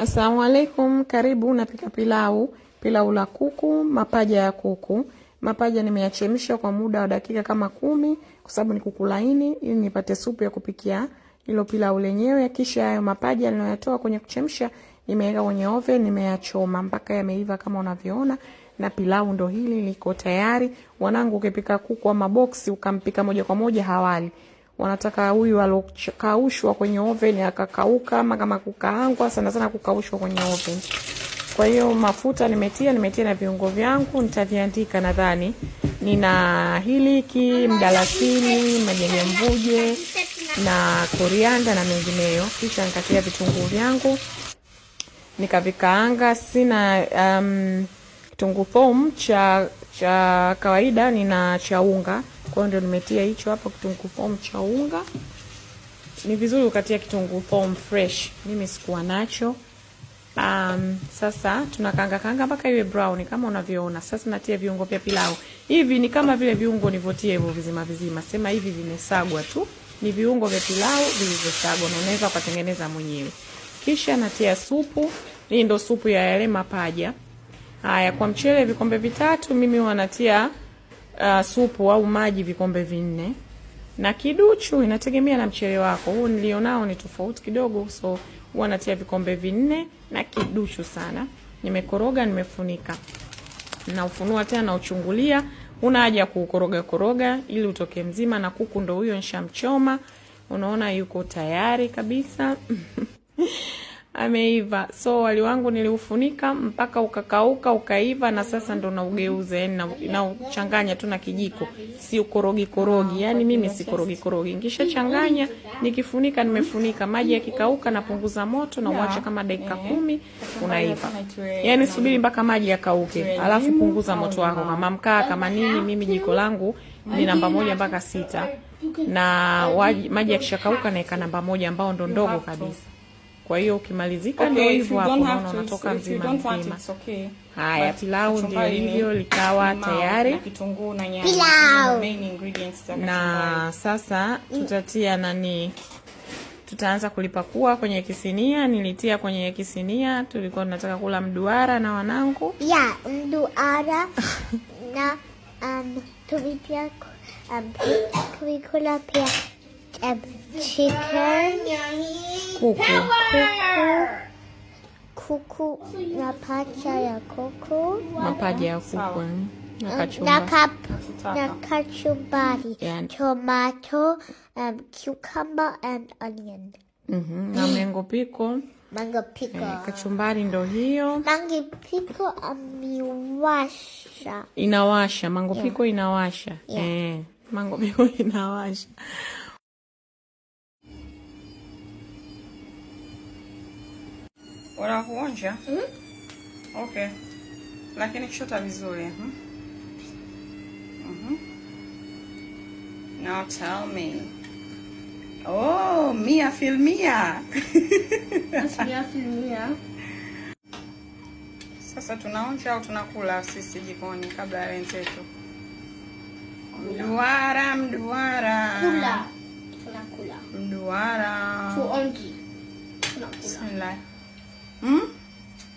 Asalamu alaikum, karibu napika pilau la kuku, mapaja ya kuku. Mapaja nimeyachemsha kwa muda wa dakika kama 10 kwa sababu ni kuku laini ili nipate supu ya kupikia hilo pilau lenyewe. Kisha hayo mapaja ninayotoa kwenye kuchemsha nimeweka kwenye oven, nimeyachoma mpaka yameiva kama unavyoona, na pilau ndo hili liko tayari. Wanangu ukipika kuku wa maboksi ukampika moja kwa moja hawali. Wanataka huyu alokaushwa kwenye oven akakauka, ama kama kukaangwa sana kukaushwa kwenye oven. Kwa hiyo mafuta nimetia na viungo vyangu nitaviandika nadhani. Nina hiliki, mdalasini, majani ya mvuje na korianda na mengineyo. Kisha nikatia vitunguu vyangu nikavikaanga. Sina kitunguu thomu cha kawaida, nina cha unga. Kwa hiyo ndio nimetia hicho hapo, kitunguu thomu cha unga. Ni vizuri ukatia kitunguu thomu fresh, mimi sikuwa nacho. Sasa tunakaanga mpaka iwe brown kama unavyoona. Sasa natia viungo vya pilau. Hivi ni kama vile viungo nilivyotia hivyo vizima. Sema hivi vimesagwa tu. Ni viungo vya pilau vilivyosagwa, na unaweza kutengeneza mwenyewe. Kisha natia supu. Hii ndio supu ya yale mapaja. Haya, kwa mchele vikombe 3, mimi wanatia supu au maji vikombe 4. Na kiduchu inategemea na mchele wako. Huu nilionao ni tofauti kidogo, so huwa natia vikombe 4 na kiduchu sana. Nimekoroga, nimefunika. Na ufunua tena na uchungulia. Una haja kukoroga ili utoke mzima, na kuku ndo huyo nishamchoma. Unaona yuko tayari kabisa. Ameiva. So wali wangu niliufunika mpaka ukakauka, ukaiva, na sasa ndo naugeuza, yani na uchanganya tu na kijiko. Si ukorogi. Yani mimi si korogi. Nikisha changanya, nikifunika nimefunika. Maji yakikauka napunguza moto na uache kama dakika 10 unaiva. Yani subiri mpaka maji yakauke, alafu punguza moto wako. Kama mkaa kama nini, mimi jiko langu ni namba 1 mpaka 6. Na maji yakishakauka naeka namba 1 ambao ndo ndogo kabisa. Kwa hiyo ukimalizika ndio hivyo hapo, unaona unatoka mzima. Haya, pilau ndio hivyo likawa tayari. Kitunguu na nyanya main ingredients. Na sasa tutatia tutaanza kulipakua kwenye kisinia. Nilitia kwenye kisinia, tulikuwa tunataka kula mduara na wanangu. Mduara na tulipia kulikula pia chicken, kuku na pacha ya kuku, mapaja ya kuku na kachumbari, tomato, cucumber and onion. Na mango pickle. Kachumbari ndo hiyo. Mango pickle amewasha. Inawasha, mango pickle inawasha. Mango pickle inawasha. Wala kuonja? Okay. Lakini chota vizuri. Now tell me. Oh, Mia filmia. Mia filmia. Sasa tunaonja au tunakula sisi jikoni kabla ya wenzetu? Mduara. Kula. Tunakula. Mduara. Tuonji. Tunakula.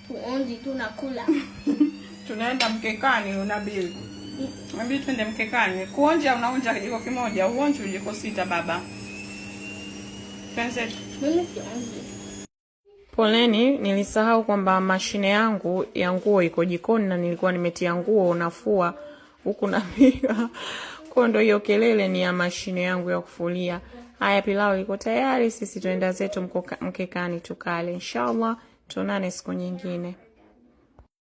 Tuonji tunakula. Tunaenda mkekani unabili. Mimi twende mkekani. Kuonja unaonja kijiko kimoja, uonje kijiko 6 baba. Penzi. Mimi sionji. Poleni, nilisahau kwamba mashine yangu ya nguo iko jikoni na nilikuwa nimetia nguo nafua huku napiga. Kwa ndo hiyo kelele ni ya mashine yangu ya kufulia. Haya, pilau liko tayari, sisi tuenda zetu mkekani tukale. Inshallah tuonane siku nyingine.